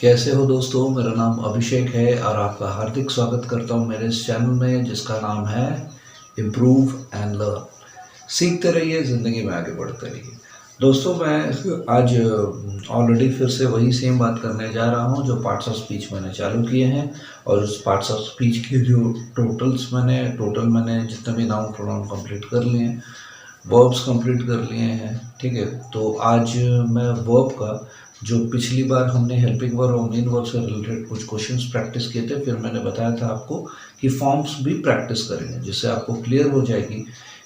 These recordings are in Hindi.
कैसे हो दोस्तों। मेरा नाम अभिषेक है और आपका हार्दिक स्वागत करता हूं मेरे इस चैनल में जिसका नाम है इम्प्रूव एंड लर्न। सीखते रहिए, ज़िंदगी में आगे बढ़ते रहिए। दोस्तों मैं आज ऑलरेडी फिर से वही सेम बात करने जा रहा हूं जो पार्ट्स ऑफ स्पीच मैंने चालू किए हैं। और उस पार्ट्स ऑफ स्पीच के जो टोटल मैंने जितने भी नाउन प्रोनाउन कंप्लीट कर लिए हैं, वर्ब्स कंप्लीट कर लिए हैं। ठीक है, तो आज मैं वर्ब का जो पिछली बार हमने हेल्पिंग वर्ब और मेन वर्ब से रिलेटेड कुछ क्वेश्चंस प्रैक्टिस किए थे, फिर मैंने बताया था आपको कि फॉर्म्स भी प्रैक्टिस करेंगे जिससे आपको क्लियर हो जाएगी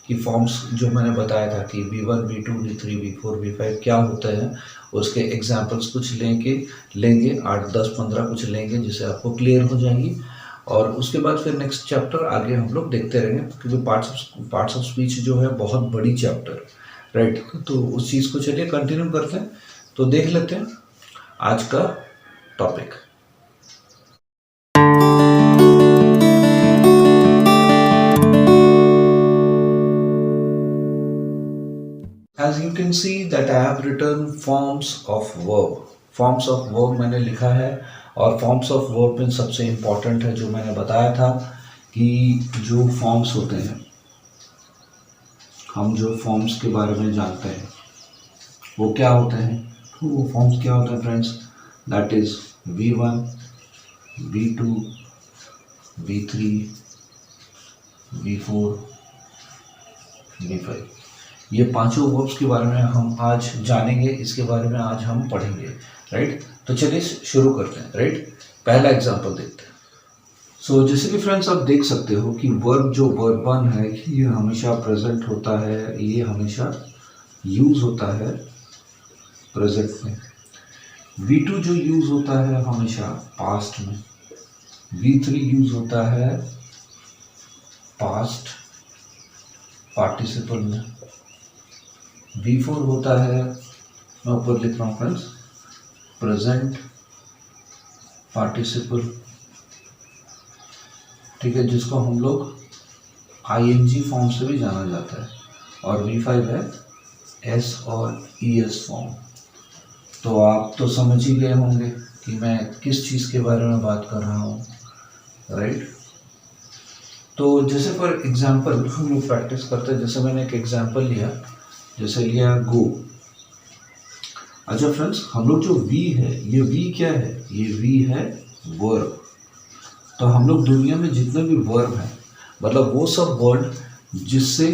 कि फॉर्म्स जो मैंने बताया था कि V1 V2 V3 V4 V5 क्या होता है, उसके एग्जाम्पल्स कुछ लेंगे 8 10 15 कुछ लेंगे जिससे आपको क्लियर हो जाएंगी। और उसके बाद फिर नेक्स्ट चैप्टर आगे हम लोग देखते रहेंगे क्योंकि पार्ट्स ऑफ स्पीच जो है बहुत बड़ी चैप्टर, राइट। तो उस चीज़ को चलिए कंटिन्यू करते हैं। तो देख लेते हैं आज का topic. As you can see that I have written forms of verb. Forms of verb मैंने लिखा है और forms of verb में सबसे important है जो मैंने बताया था कि जो forms होते हैं, हम जो forms के बारे में जानते हैं वो क्या होते हैं। तो वो forms क्या होते हैं friends, that is V1 V2 V3 V4 V5। ये पांचों वर्ब्स के बारे में हम आज जानेंगे, इसके बारे में आज हम पढ़ेंगे, राइट। तो चलिए शुरू करते हैं, राइट। पहला एग्जांपल देखते हैं। सो जैसे कि फ्रेंड्स आप देख सकते हो कि वर्ब जो वर्ब वन है ये हमेशा प्रेजेंट होता है, ये हमेशा यूज होता है प्रेजेंट में। V2 जो यूज होता है हमेशा पास्ट में। V3 यूज होता है पास्ट पार्टिसिपल में। V4 होता है, मैं ऊपर लिख रहा हूँ फ्रेंड्स, प्रेजेंट पार्टिसिपल, ठीक है, जिसको हम लोग ING फॉर्म से भी जाना जाता है। और V5 है S और ES फॉर्म। तो आप तो समझ ही गए होंगे कि मैं किस चीज़ के बारे में बात कर रहा हूँ, राइट। तो जैसे फॉर एग्जांपल हम लोग प्रैक्टिस करते हैं। जैसे मैंने एक एग्जांपल लिया, जैसे लिया गो। अच्छा फ्रेंड्स, हम लोग जो V है, ये V क्या है, ये V है वर्ब। तो हम लोग दुनिया में जितने भी वर्ब हैं, मतलब वो सब वर्ड जिससे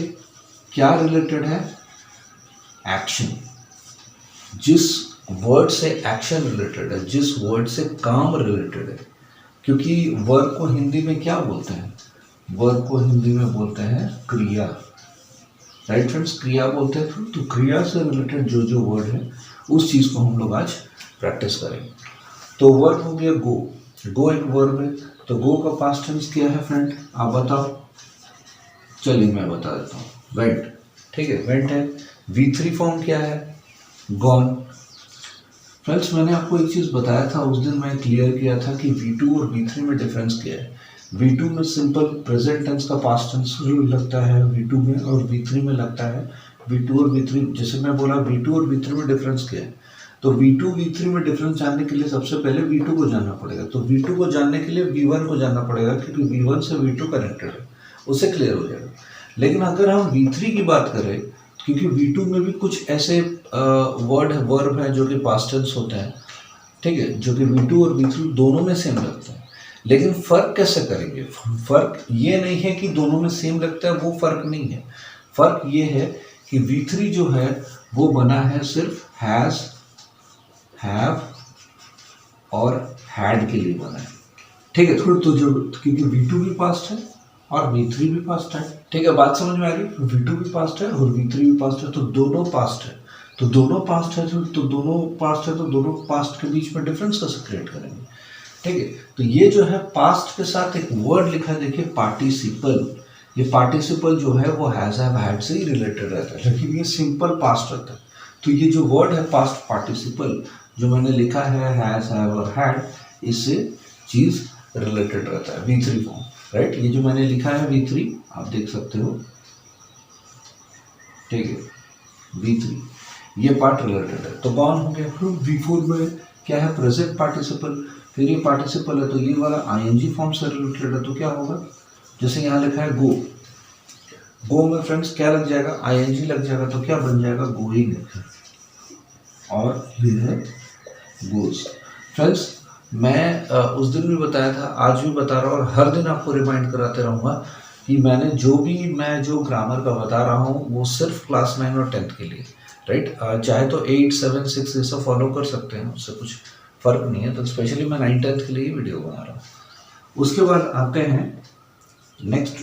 क्या रिलेटेड है, एक्शन। जिस वर्ड से एक्शन रिलेटेड है, जिस वर्ड से काम रिलेटेड है। क्योंकि वर्ब को हिंदी में क्या बोलते हैं, वर्ब को हिंदी में बोलते हैं क्रिया, राइट फ्रेंड्स, क्रिया बोलते हैं। तो क्रिया से रिलेटेड जो जो वर्ड है उस चीज़ को हम लोग आज प्रैक्टिस करेंगे। तो वर्ड हो गया गो। गो एक वर्ब है, तो गो का पास्ट टेंस क्या है फ्रेंड, आप बताओ। चलिए मैं बता देता हूँ, वेंट। ठीक है, वेंट है। V3 फॉर्म क्या है, गॉन। फ्रेंड्स मैंने आपको एक चीज़ बताया था उस दिन, मैं क्लियर किया था कि V2 और V3 में डिफरेंस क्या है। V2 में सिंपल प्रेजेंट टेंस का पास्ट टेंस लगता है V2 में, और V3 में लगता है V2 और V3। जैसे मैं बोला V2 और V3 में डिफरेंस क्या है, तो V2 V3 में डिफरेंस जानने के लिए सबसे पहले V2 को जानना पड़ेगा। तो V2 को जानने के लिए V1 को जानना पड़ेगा क्योंकि V1 से V2 कनेक्टेड है, उससे क्लियर हो जाएगा। लेकिन अगर हम V3 की बात करें, क्योंकि V2 में भी कुछ ऐसे वर्ब है जो कि पास्ट टेंस होते हैं, ठीक है, जो कि V2 और V3 दोनों में सेम लगते हैं। लेकिन फर्क कैसे करेंगे, फर्क ये नहीं है कि दोनों में सेम लगता है, वो फर्क नहीं है। फर्क ये है कि V3 जो है वो बना है सिर्फ हैज, हैव और हैड के लिए बना है, ठीक है। थोड़ी तो जो, क्योंकि V2 भी पास्ट है और V3 भी पास्ट है, ठीक है, बात समझ में आ रही। V2 भी पास्ट है और V3 भी पास्ट है, तो दोनों पास्ट है। तो दोनों पास्ट है, तो दोनों पास्ट है, तो दोनों पास्ट के बीच में डिफरेंस कैसे क्रिएट करेंगे, ठीक है। तो ये जो है पास्ट के साथ एक वर्ड लिखा है, देखिए पार्टिसिपल। ये पार्टिसिपल जो है वो हैज, हैव, हैड से ही रिलेटेड रहता है, लेकिन ये सिंपल पास्ट रहता है। तो ये जो वर्ड है पास्ट पार्टिसिपल जो मैंने लिखा है हैज, हैव और हैड, इससे चीज रिलेटेड रहता है V3 फॉर्म, राइट। ये जो मैंने लिखा है V3 आप देख सकते हो, ठीक है, V3 ये पार्ट रिलेटेड है। तो कौन हो गया, V4 में क्या है, प्रेजेंट पार्टिसिपल। फिर ये पार्टिसिपल है तो ये वाला आईएनजी फॉर्म से रिलेटेड है, तो क्या होगा, जैसे यहाँ लिखा है गो, गो में फ्रेंड्स क्या लग जाएगा, आईएनजी लग जाएगा, तो क्या बन जाएगा, गोइंग। और ये है गोज। फ्रेंड्स मैं उस दिन भी बताया था, आज भी बता रहा हूँ, और हर दिन आपको रिमाइंड कराते रहूँगा कि मैं जो ग्रामर का बता रहा हूँ वो सिर्फ क्लास 9 और 10th के लिए, राइट। चाहे तो 8, 7, 6 ये सब फॉलो कर सकते हैं, उससे कुछ फ़र्क नहीं है। तो स्पेशली मैं 9, 10th के लिए ही वीडियो बना रहा हूँ। उसके बाद आते हैं नेक्स्ट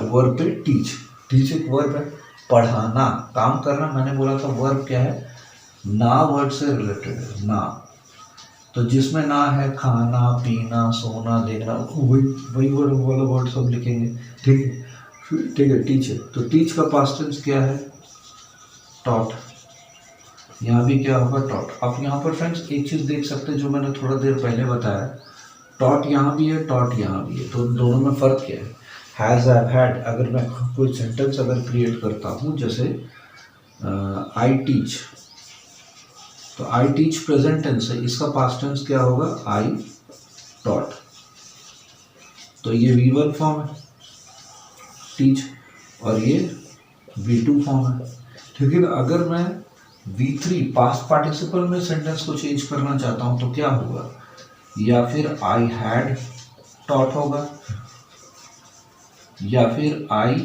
वर्ब पे, टीच। टीच एक वर्ब है, पढ़ाना, काम करना। मैंने बोला था वर्ब क्या है, ना वर्ड से रिलेटेड है, ना। तो जिसमें ना है खाना, पीना, सोना, देखना, वही वर्ड वाला वर्ड सब लिखेंगे, ठीक है। ठीक है, टीच है, तो टीच का पास्ट टेंस क्या है, टॉट। यहाँ भी क्या होगा, टॉट। अब यहाँ पर फ्रेंड्स एक चीज़ देख सकते हैं जो मैंने थोड़ा देर पहले बताया, टॉट यहाँ भी है, टॉट यहाँ भी है, तो दोनों में फ़र्क क्या है। हैज़, हैव, हैड, अगर मैं कोई सेंटेंस अगर क्रिएट करता हूँ, जैसे आई टीच, तो आई टीच प्रेजेंट टेंस है, इसका पास्ट टेंस क्या होगा, आई टॉट। तो ये V1 फॉर्म है टीच, और ये V2 फॉर्म है, ठीक है। अगर मैं V3 पास्ट पार्टिसिपल में सेंटेंस को चेंज करना चाहता हूँ तो क्या होगा, या फिर आई हैड टॉट होगा, या फिर आई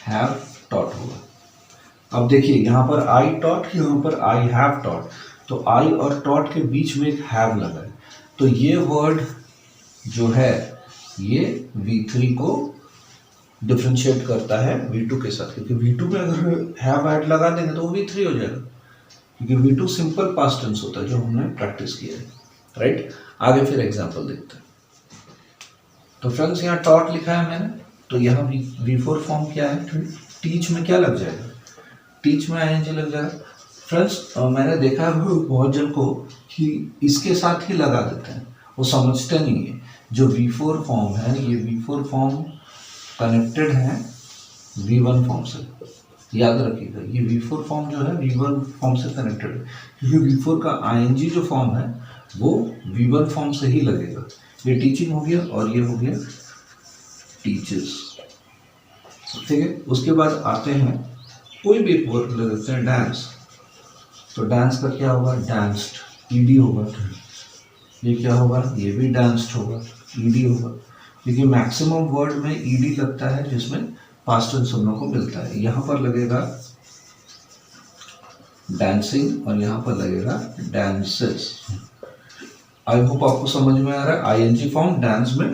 हैव टॉट होगा। अब देखिए यहाँ पर आई टॉट, यहाँ पर आई हैव टॉट, तो आई और टॉट के बीच में एक हैव लगा है, तो ये वर्ड जो है ये V3 को डिफ्रेंशिएट करता है V2 के साथ, क्योंकि V2 में अगर हैव ऐड लगा देंगे तो वो V3 हो जाएगा, क्योंकि V2 सिंपल पास्ट टेंस होता है जो हमने प्रैक्टिस किया है, राइट। आगे फिर एग्जांपल देखते हैं। तो फ्रेंड्स यहाँ टॉट लिखा है मैंने, तो यहाँ V4 फॉर्म क्या है, टीच में क्या लग जाएगा, टीच में आईएनजी लग जाएगा। फ्रेंड्स मैंने देखा है बहुत जन को कि इसके साथ ही लगा देते हैं, वो समझते नहीं है। जो V4 फॉर्म है, ये V4 फॉर्म कनेक्टेड है V1 फॉर्म से, याद रखिएगा। ये V4 फॉर्म जो है V1 फॉर्म से कनेक्टेड है, क्योंकि V4 का आईएनजी जो फॉर्म है वो V1 फॉर्म से ही लगेगा। ये टीचिंग हो गया और ये हो गया टीचर्स, ठीक है। उसके बाद आते हैं कोई भी एक वर्ड ले लेते हैं, डांस। तो डांस का क्या होगा, डांस्ड, ईडी होगा। ये क्या होगा, ये भी डांस्ड होगा, ईडी होगा, क्योंकि मैक्सिमम वर्ड में ईडी लगता है जिसमें पास्ट टेंस हम लोग को मिलता है। यहाँ पर लगेगा डांसिंग और यहाँ पर लगेगा डांसेस। आई होप आपको समझ में आ रहा है। आईएनजी फॉर्म डांस में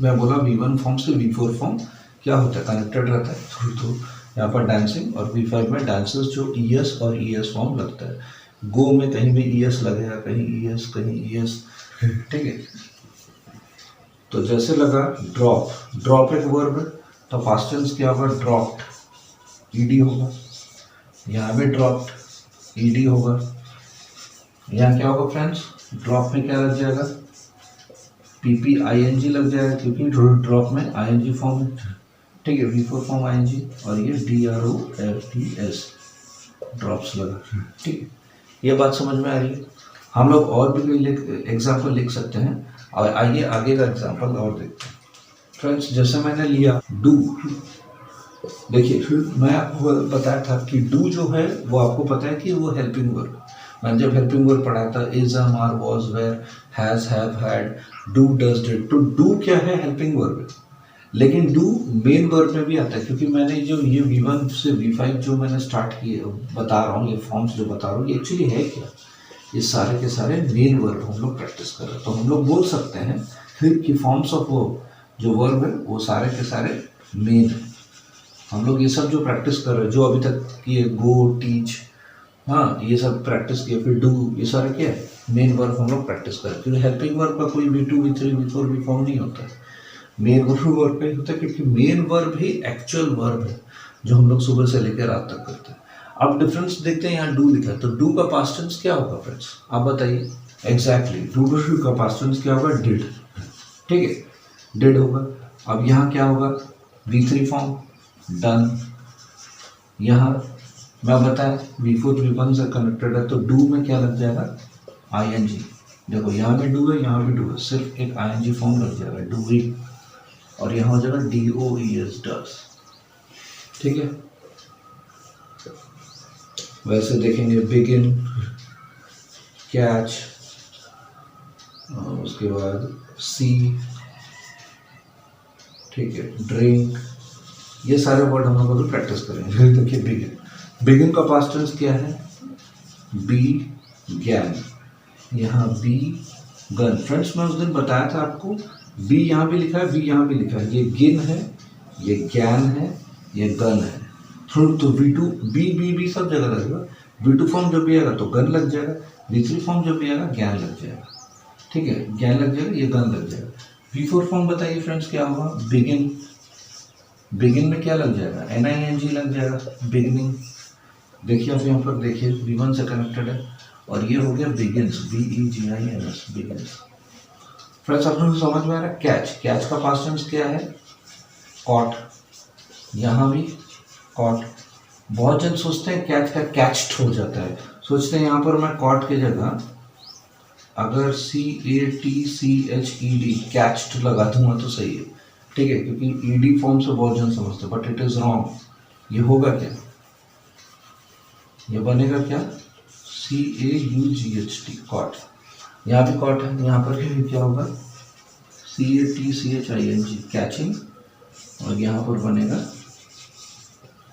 मैं बोला V1 फॉर्म से V4 फॉर्म क्या होता है, कनेक्टेड रहता है, तो यहाँ पर डांसिंग, और V5 में डांसेस जो ES और ES फॉर्म लगता है। गो में कहीं भी ES लगेगा, कहीं ES, कहीं ES, ठीक है। तो जैसे लगा ड्रॉप, ड्रॉप एक वर्ब है, तो पास्ट टेंस क्या होगा, ड्रॉप्ड, ईडी होगा। यहाँ भी ड्रॉप्ड, ईडी होगा। यहाँ क्या होगा फ्रेंड्स, ड्रॉप में क्या लग जाएगा, PPING लग जाएगा, क्योंकि ड्रॉप में ING फॉर्म है, ठीक है। V4 फॉर्म ING, और ये DROPS, ड्रॉप्स लगा, ठीक है। ये बात समझ में आ रही है। हम लोग और भी एग्जाम्पल लिख सकते हैं, और आइए आगे का एग्जाम्पल और देखते हैं। फ्रेंड्स जैसे मैंने लिया डू, देखिए मैं आपको बताया था कि डू जो है वो आपको पता है कि वो हेल्पिंग वर्ब। मैंने जब हेल्पिंग वर्ब पढ़ाया था, is, am, are, was, were, has, have, had, do, does, did, तो डू क्या है, हेल्पिंग वर्ब है। लेकिन डू मेन वर्ब में भी आता है, क्योंकि मैंने जो ये V1 से V5 जो मैंने स्टार्ट किए बता रहा हूँ, ये फॉर्म्स जो बता रहा हूँ, ये एक्चुअली है क्या, ये सारे के सारे मेन वर्ब हम लोग प्रैक्टिस कर रहे हैं। तो हम लोग बोल सकते हैं फिर कि फॉर्म्स ऑफ वर्ब जो वर्ब है वो सारे के सारे मेन है। हम लोग ये सब जो प्रैक्टिस कर रहे हैं, जो अभी तक किए, गो, टीच, हाँ ये सब प्रैक्टिस किए, फिर डू, ये सारे क्या है, मेन वर्ब हम लोग प्रैक्टिस कर रहे हैं। क्योंकि हेल्पिंग वर्ब का कोई V2, V3, V4 भी फॉर्म नहीं होता है, मेन वर्ब का ही होता है, क्योंकि मेन वर्ब ही एक्चुअल वर्ब है जो हम लोग सुबह से लेकर रात तक करते हैं। अब डिफरेंस देखते हैं, यहाँ डू लिखा है, तो डू का पास्ट टेंस क्या होगा फ्रेंड्स, आप बताइए एग्जैक्टली। डू का पास्ट टेंस क्या होगा, डिड, ठीक है, डिड होगा। अब यहाँ क्या होगा, V3 फॉर्म, डन। यहाँ मैं बताया V4 V1 से कनेक्टेड है, तो डू में क्या लग जाएगा, ING। देखो यहाँ भी डू है, यहाँ भी डू है, सिर्फ एक ING फॉर्म लग जाएगा, डूइंग, और यहाँ हो जाएगा DOES, डस। ठीक है, वैसे देखेंगे बिगिन, कैच, उसके बाद सी, ठीक है, ड्रिंक, ये सारे वर्ड हम लोग अभी प्रैक्टिस करेंगे। देखिए बिगिन, बिगिन का पास्ट टेंस क्या है, बी गैन, यहाँ बी गन। फ्रेंड्स मैं उस दिन बताया था आपको, बी यहाँ भी लिखा है, बी यहाँ भी लिखा है, ये गिन है, ये गैन है, ये गन है। तो V2 बी सब जगह लगेगा, V2 फॉर्म जब भी आएगा तो गन लग जाएगा, V3 फॉर्म जब भी आएगा ज्ञान लग जाएगा। ठीक है, ज्ञान लग जाएगा, ये गन लग जाएगा। V4 फॉर्म बताइए फ्रेंड्स क्या होगा, बिगिन, बिगिन में क्या लग जाएगा, NING लग जाएगा, बिगिनिंग। देखिए आप यहाँ पर देखिए V1 से कनेक्टेड है, और ये हो गया बिगिन्स, BEGINS, बिगिन्स। फ्रेंड्स आप लोगों को समझ में आ रहा है। कैच, कैच का पास्ट टेंस क्या है, कॉट, यहाँ भी कॉट। बहुत जन सोचते हैं कैच का कैच्ड हो जाता है, सोचते हैं यहाँ पर मैं कॉट की जगह अगर CATCHED कैच्ड लगा दूंगा तो सही है। ठीक है, क्योंकि ED फॉर्म से बहुत जन समझते हैं, बट इट इज रॉन्ग। ये होगा क्या, ये बनेगा क्या, CAUGHT, कॉट। यहाँ भी कॉट है, यहाँ पर भी क्या होगा, CATCHING, कैचिंग, और यहाँ पर बनेगा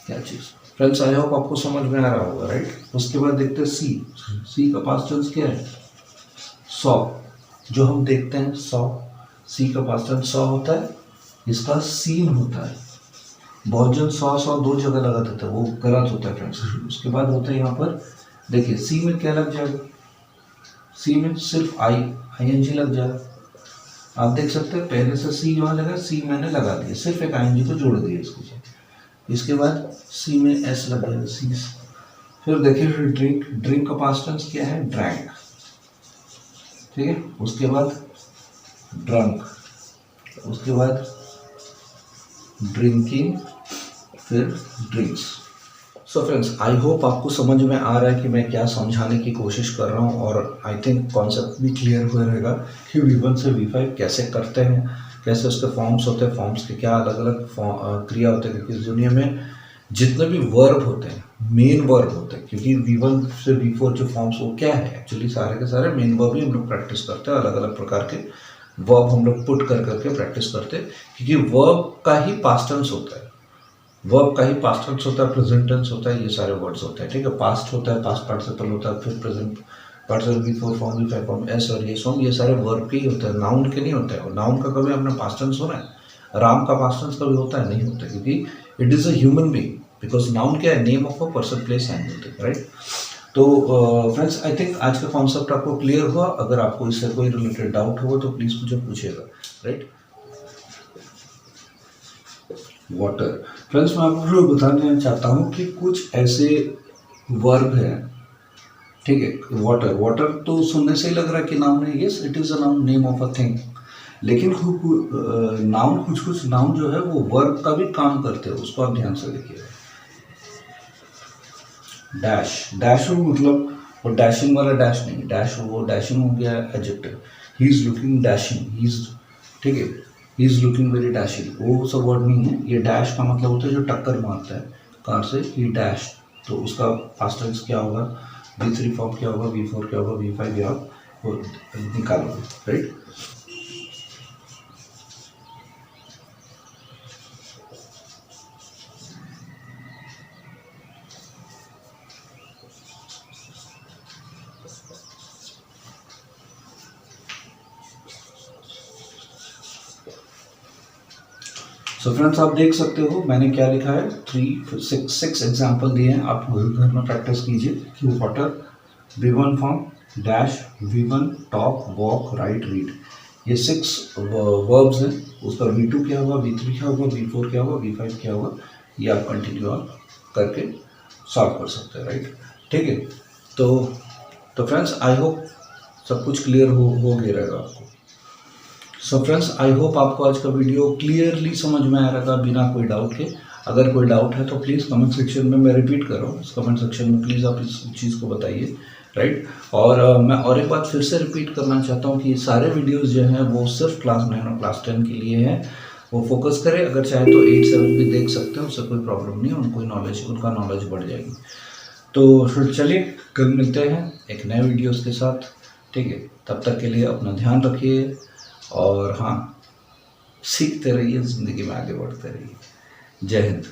कैचेस। फ्रेंड्स आई होप आपको समझ में आ रहा होगा, राइट। उसके बाद देखते हैं सी, सी का पास्ट टेंस क्या है, सॉ, जो हम देखते हैं सॉ, सी का पास्ट टेंस सॉ होता है, इसका सीन होता है। बहुत जन सॉ दो जगह लगा देते हैं, वो गलत होता है फ्रेंड्स। उसके बाद होता है यहाँ पर देखिए सी में क्या लग जाएगा, सी में सिर्फ ING लग जाएगा। आप देख सकते हैं पहले से सी यहाँ लगा, सी मैंने लगा दिया, सिर्फ एक ING को जोड़ दिया इसके साथ। इसके बाद सी में S लग जाएगा, सी। फिर देखिए ड्रिंक, ड्रिंक का पास्ट टेंस क्या है, ड्रैंक। ठीक है, उसके बाद ड्रंक, उसके बाद ड्रिंकिंग, फिर drinks. So friends I hope आपको समझ में आ रहा है कि मैं क्या समझाने की कोशिश कर रहा हूँ, और आई थिंक कॉन्सेप्ट भी क्लियर हुआ रहेगा कि V1 से V5 कैसे करते हैं, कैसे उसके फॉर्म्स होते हैं, फॉर्म्स के क्या अलग अलग क्रिया होते हैं। क्योंकि इस दुनिया में जितने भी वर्ब होते हैं, मेन वर्ब होते हैं, क्योंकि V1 से V4 जो फॉर्म्स वो क्या है एक्चुअली, सारे के सारे मेन वर्ब ही हम लोग प्रैक्टिस करते हैं। अलग अलग प्रकार के वर्ब हम लोग पुट कर करके प्रैक्टिस करते हैं, क्योंकि वर्ब का ही पास्ट टेंस होता है, वर्ब का ही पास्ट टेंस होता है, प्रेजेंट टेंस होता है, ये सारे वर्ड्स होते हैं। ठीक है, पास्ट होता है, पास्ट पार्टिसिपल होता है, फिर present participle, V4 form, V5 form, S और ये सॉन्ग, ये सारे वर्ब के ही होते हैं, नाउन के नहीं होते हैं। नाउन का कभी आपने पास्ट टेंस सुना है, राम का पास्ट टेंस कभी होता है, नहीं होता, क्योंकि it is a human being, because noun क्या है, name of a person, place, and, right. तो फ्रेंड्स आई थिंक आज का कॉन्सेप्ट आपको क्लियर हुआ। अगर आपको इससे कोई रिलेटेड डाउट हो तो प्लीज़ मुझे पूछिएगा, राइट। वाटर, फ्रेंड्स मैं आपको बताना चाहता हूँ कि कुछ ऐसे वर्ब हैं, ठीक है। वाटर, वाटर तो सुनने से ही लग रहा है कि नाउन है, yes it is a noun, name of a thing. लेकिन नाउन, कुछ नाउन जो है वो वर्ब का भी काम करते हैं, उसको आप ध्यान से देखिए। डैश, डैश हो मतलब वो डैशिंग वाला डैश नहीं, डैश वो डैशिंग हो गया adjective. He is looking dashing, he is, ठीक है, he is looking very dashing, वो सब वर्ड नहीं है। ये डैश का मतलब होता है जो टक्कर मारता है कार से, ही डैश, तो उसका पास्ट टेंस क्या होगा, V3 फॉर्म क्या होगा, V4 क्या होगा, V5 या निकालोगे, राइट। सो फ्रेंड्स आप देख सकते हो मैंने क्या लिखा है, 6 एग्जाम्पल दिए हैं। आप घर में प्रैक्टिस कीजिए कि water, V1 form, dash, V1 talk, walk, right, read, ये 6 वर्ब्स हैं। उसका V2 क्या होगा, V3 क्या होगा, V4 क्या होगा, V5 क्या होगा, ये आप कंटिन्यू आप करके सॉल्व कर सकते हैं, राइट। ठीक है, तो फ्रेंड्स आई होप सब कुछ क्लियर हो गया रहेगा आपको। सो फ्रेंड्स आई होप आपको आज का वीडियो क्लियरली समझ में आ रहा था बिना कोई डाउट के। अगर कोई डाउट है तो प्लीज़ कमेंट सेक्शन में, मैं रिपीट कर रहा हूँ, इस कमेंट सेक्शन में प्लीज़ आप इस चीज़ को बताइए, राइट। और मैं और एक बात फिर से रिपीट करना चाहता हूँ कि सारे वीडियोस जो हैं वो सिर्फ क्लास 9 और क्लास 10 के लिए हैं। वो फोकस करें, अगर चाहे तो 8-7 भी देख सकते हैं, उससे कोई प्रॉब्लम नहीं है, उनका नॉलेज बढ़ जाएगी। तो फिर चलिए कल मिलते हैं एक नए वीडियोस के साथ, ठीक है। तब तक के लिए अपना ध्यान रखिए और हाँ, सीखते रहिए, ज़िंदगी में आगे बढ़ते रहिए। जय हिंद।